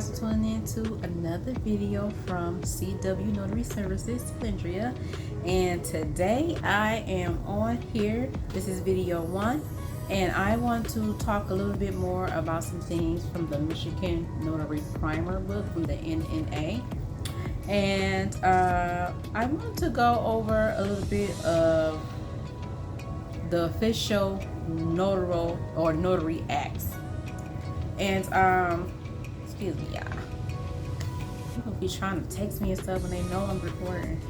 for tuning in to another video from CW Notary Services, Lindria. And today I am on here. This is video 1, and I want to talk a little bit more about some things from the Michigan Notary Primer book from the NNA. And I want to go over a little bit of the official notary acts. And excuse me, y'all. People be trying to text me and stuff when they know I'm recording.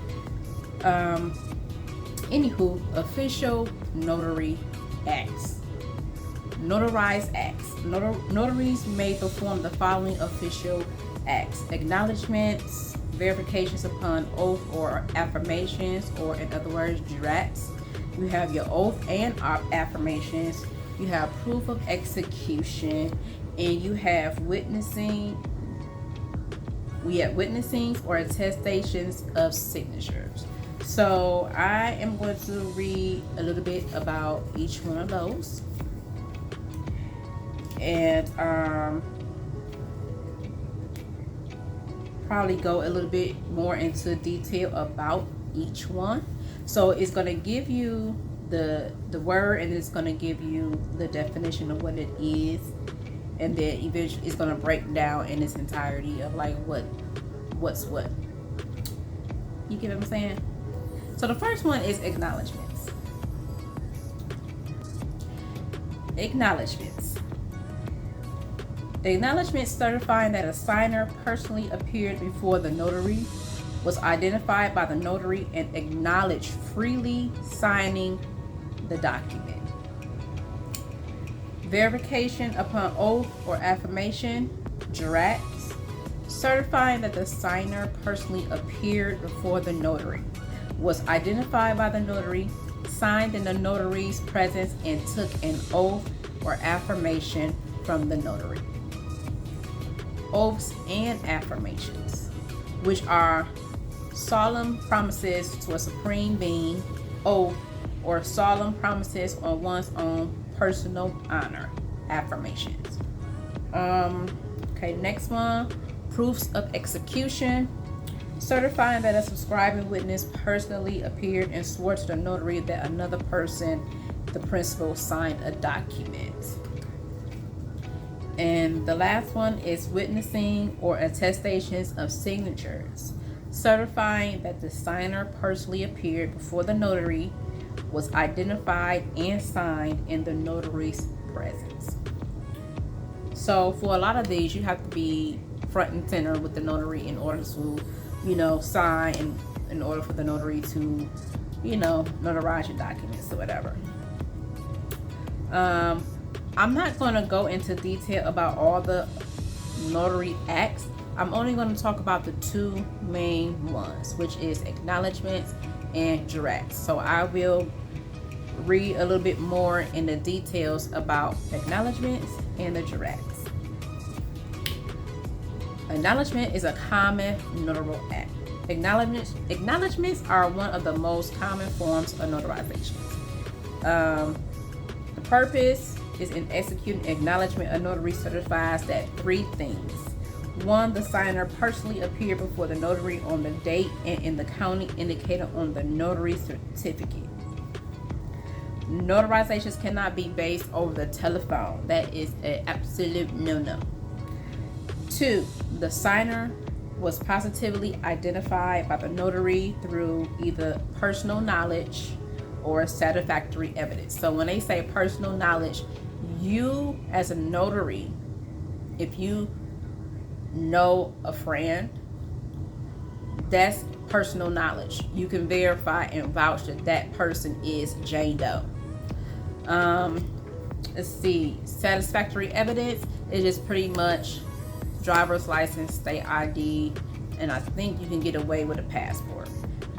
Anywho, official notary acts. Notarized acts. Notaries may perform the following official acts: acknowledgements, verifications upon oath or affirmations, or in other words, directs. You have your oath and affirmations. You have proof of execution, and you have witnessing. We have witnessings or attestations of signatures. So I am going to read a little bit about each one of those, and probably go a little bit more into detail about each one. So it's going to give you the word, and it's going to give you the definition of what it is, and then eventually it's going to break down in its entirety of like what's what. You get what I'm saying? So the first one is acknowledgements. Acknowledgements. The acknowledgement certifying that a signer personally appeared before the notary, was identified by the notary, and acknowledged freely signing the document. Verification upon oath or affirmation, directs, certifying that the signer personally appeared before the notary, was identified by the notary, signed in the notary's presence, and took an oath or affirmation from the notary. Oaths and affirmations, which are solemn promises to a supreme being, oath, or solemn promises on one's own personal honor, affirmations. Okay, next one, proofs of execution, certifying that a subscribing witness personally appeared and swore to the notary that another person, the principal, signed a document. And the last one is witnessing or attestations of signatures, certifying that the signer personally appeared before the notary, was identified and signed in the notary's presence. So for a lot of these, you have to be front and center with the notary in order to, sign, and in order for the notary to, notarize your documents or whatever. I'm not going to go into detail about all the notary acts. I'm only going to talk about the two main ones, which is acknowledgments and directs. So I will read a little bit more in the details about acknowledgments and the directs. Acknowledgement is a common notarial act. Acknowledgements are one of the most common forms of notarization. The purpose is in executing acknowledgement. A notary certifies that three things: 1, the signer personally appeared before the notary on the date and in the county indicated on the notary certificate. Notarizations cannot be based over the telephone. That is an absolute no-no. 2, the signer was positively identified by the notary through either personal knowledge or satisfactory evidence. So when they say personal knowledge, you as a notary, if you know a friend, that's personal knowledge. You can verify and vouch that that person is Jane Doe. Let's see, satisfactory evidence is just pretty much driver's license, state ID, and I think you can get away with a passport.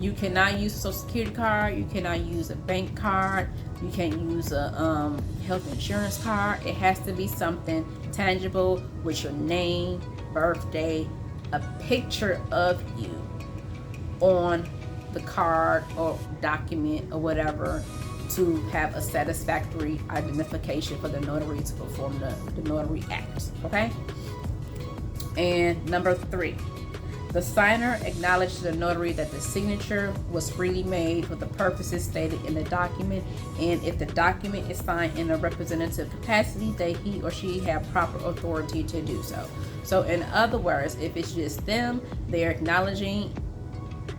You cannot use a social security card. You cannot use a bank card. You can't use a health insurance card. It has to be something tangible with your name, birthday, a picture of you on the card or document or whatever, to have a satisfactory identification for the notary to perform the notary act. Okay? And number 3, the signer acknowledged to the notary that the signature was freely made for the purposes stated in the document, and if the document is signed in a representative capacity, that he or she have proper authority to do so. So in other words, if it's just them, they're acknowledging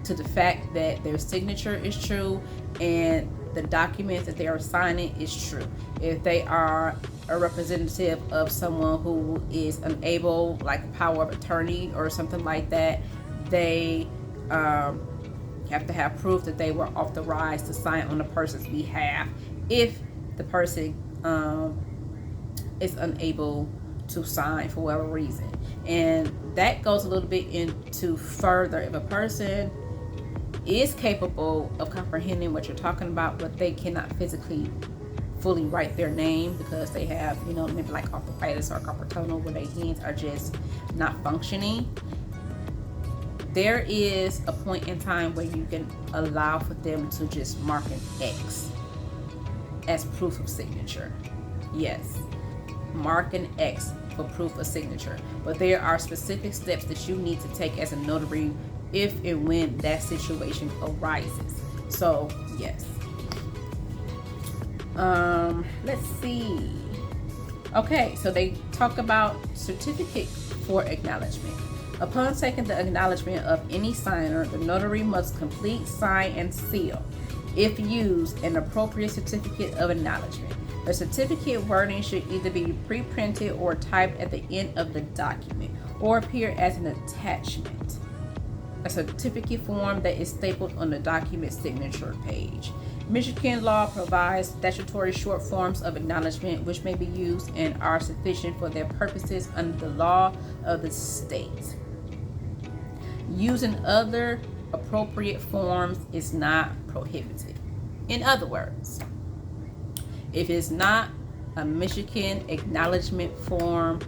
to the fact that their signature is true and the document that they are signing is true. If they are a representative of someone who is unable, like power of attorney or something like that, they have to have proof that they were authorized to sign on the person's behalf if the person is unable to sign for whatever reason. And that goes a little bit into further, if a person is capable of comprehending what you're talking about, but they cannot physically fully write their name because they have, maybe like arthritis or carpal tunnel where their hands are just not functioning, there is a point in time where you can allow for them to just mark an X as proof of signature. Yes, mark an X for proof of signature. But there are specific steps that you need to take as a notary if and when that situation arises. So yes. Let's see. Okay, so they talk about certificate for acknowledgement. Upon taking the acknowledgement of any signer, the notary must complete, sign, and seal, if used, an appropriate certificate of acknowledgement. The certificate wording should either be pre-printed or typed at the end of the document, or appear as an attachment. A certificate form that is stapled on the document signature page. Michigan law provides statutory short forms of acknowledgement which may be used and are sufficient for their purposes under the law of the state. Using other appropriate forms is not prohibited. In other words, if it's not a Michigan acknowledgement form,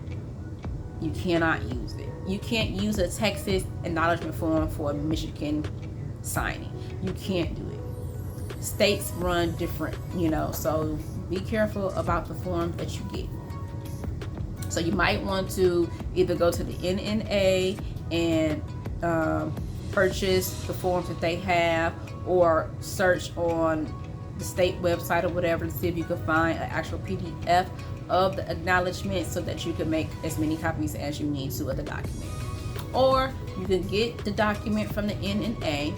you cannot use it. You can't use a Texas acknowledgement form for a Michigan signing. You can't do it. States run different, so be careful about the form that you get. So you might want to either go to the NNA and purchase the forms that they have, or search on the state website or whatever to see if you can find an actual PDF of the acknowledgement so that you can make as many copies as you need to of the document. Or you can get the document from the NNA.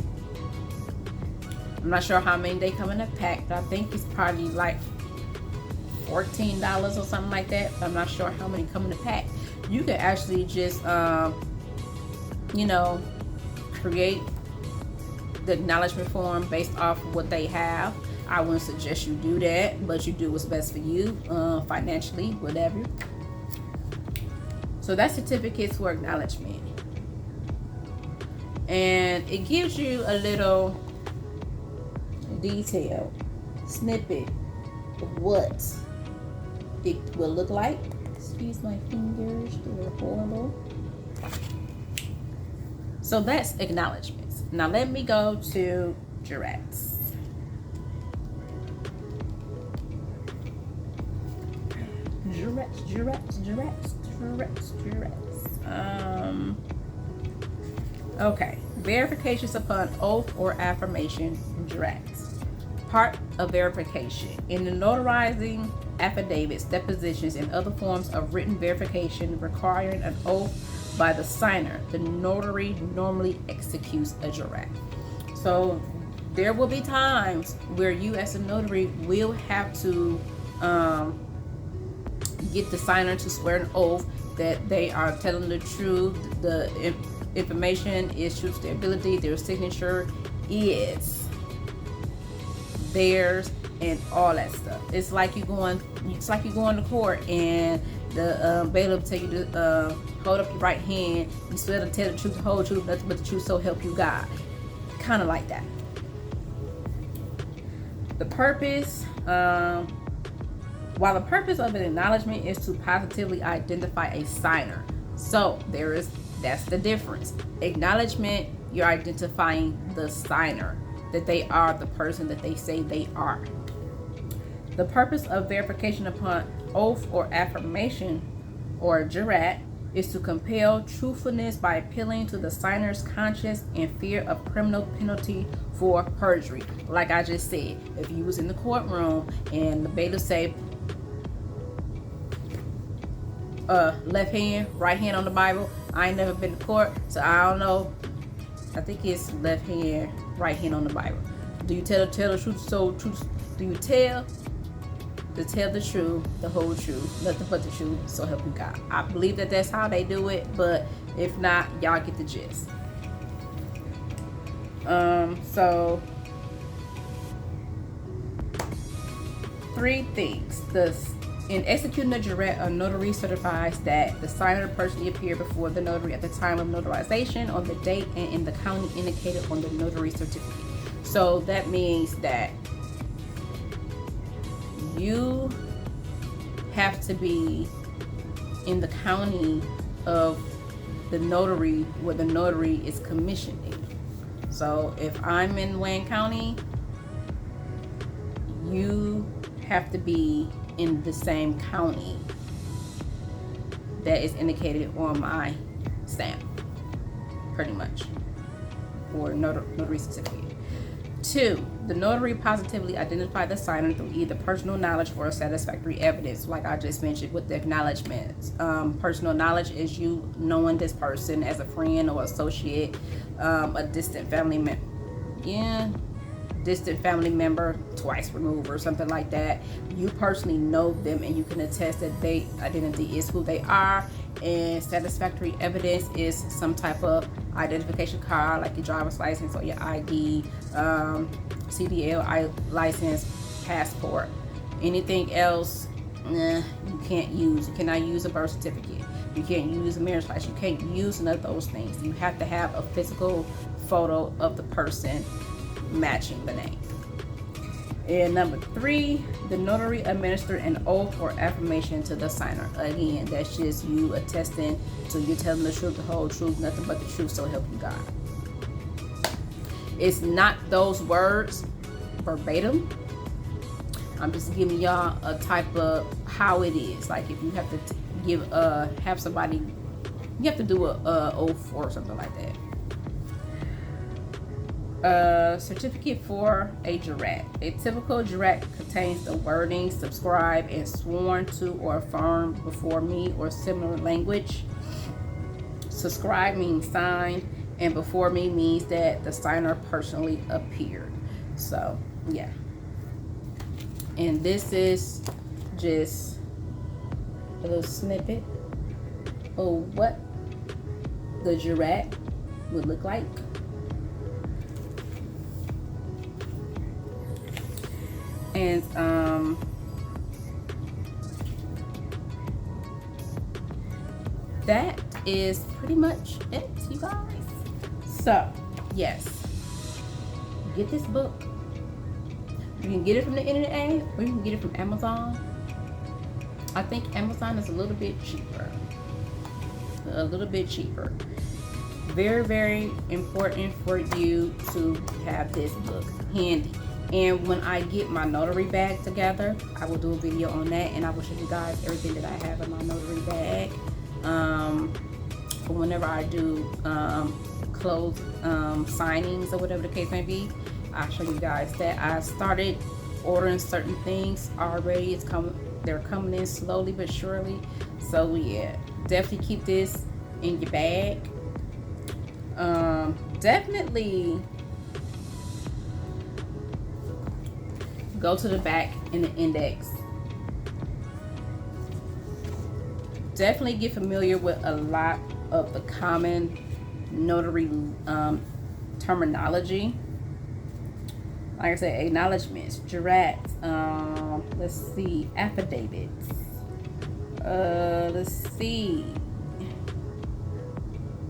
I'm not sure how many they come in a pack, but I think it's probably like $14 or something like that. But I'm not sure how many come in a pack. You can actually just, create the acknowledgement form based off of what they have. I wouldn't suggest you do that, but you do what's best for you, financially, whatever. So that's certificates for acknowledgement. And it gives you a little detail snippet of what it will look like. Excuse my fingers, they're horrible. So that's acknowledgements. Now let me go to directs. Okay, verifications upon oath or affirmation. Directs. Part of verification. In the notarizing affidavits, depositions, and other forms of written verification requiring an oath by the signer, the notary normally executes a direct. So there will be times where you as a notary will have to get the signer to swear an oath that they are telling the truth, the information is true to their ability, their signature is theirs, and all that stuff. It's like you going to court and the bailiff tell you to hold up your right hand. You swear to tell the truth, the whole truth, nothing but the truth, so help you God. Kind of like that. The purpose, while the purpose of an acknowledgement is to positively identify a signer. So that's the difference. Acknowledgement, you're identifying the signer, that they are the person that they say they are. The purpose of verification upon oath or affirmation or jurat is to compel truthfulness by appealing to the signer's conscience and fear of criminal penalty for perjury. Like I just said, if you was in the courtroom and the bailiff say, left hand, right hand on the Bible. I ain't never been to court, so I don't know. I think it's left hand, right hand on the Bible. Do you tell the truth, so truth? Do you tell the truth, the whole truth, nothing but the truth, so help you God? I believe that that's how they do it, but if not, y'all get the gist. So 3 things. In executing a jurat, a notary certifies that the signer personally appeared before the notary at the time of notarization on the date and in the county indicated on the notary certificate. So that means that you have to be in the county of the notary where the notary is commissioning. So if I'm in Wayne County, you have to be in the same county that is indicated on my stamp, pretty much, or notary certificate. 2, the notary positively identified the signer through either personal knowledge or satisfactory evidence, like I just mentioned with the acknowledgements. Personal knowledge is you knowing this person as a friend or associate, a distant family member twice removed or something like that. You personally know them and you can attest that their identity is who they are. And satisfactory evidence is some type of identification card, like your driver's license or your ID, CDL license, passport. Anything else, you can't use. You cannot use a birth certificate. You can't use a marriage license. You can't use none of those things. You have to have a physical photo of the person matching the name. And number 3, the notary administered an oath or affirmation to the signer. Again, that's just you attesting to you telling the truth, the whole truth, nothing but the truth, so help you God. It's not those words verbatim. I'm just giving y'all a type of how it is. Like if you have to have somebody, you have to do a oath or something like that. Certificate for a jurat. A typical jurat contains the wording subscribed and sworn to or affirmed before me or similar language. Subscribed means signed, and before me means that the signer personally appeared. So yeah, and this is just a little snippet of what the jurat would look like. And that is pretty much it, you guys. So yes, get this book. You can get it from the internet or you can get it from Amazon. I think Amazon is a little bit cheaper. Very, very important for you to have this book handy. And when I get my notary bag together, I will do a video on that, and I will show you guys everything that I have in my notary bag. For whenever I do close signings or whatever the case may be, I'll show you guys that. I started ordering certain things already. They're coming in slowly but surely. So yeah, definitely keep this in your bag. Definitely go to the back in the index. Definitely get familiar with a lot of the common notary terminology. Like I said, acknowledgements, jurats, let's see, affidavits. Let's see.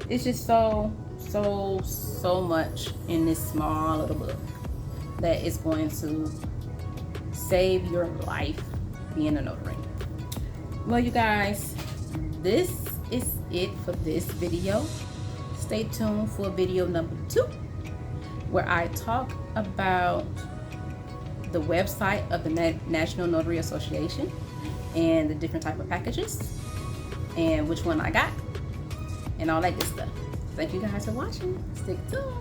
It's just so much in this small little book that is going to save your life being a notary. Well, you guys, this is it for this video. Stay tuned for video number 2, where I talk about the website of the National Notary Association and the different type of packages. and which one I got and all that good stuff. Thank you guys for watching. Stick tuned.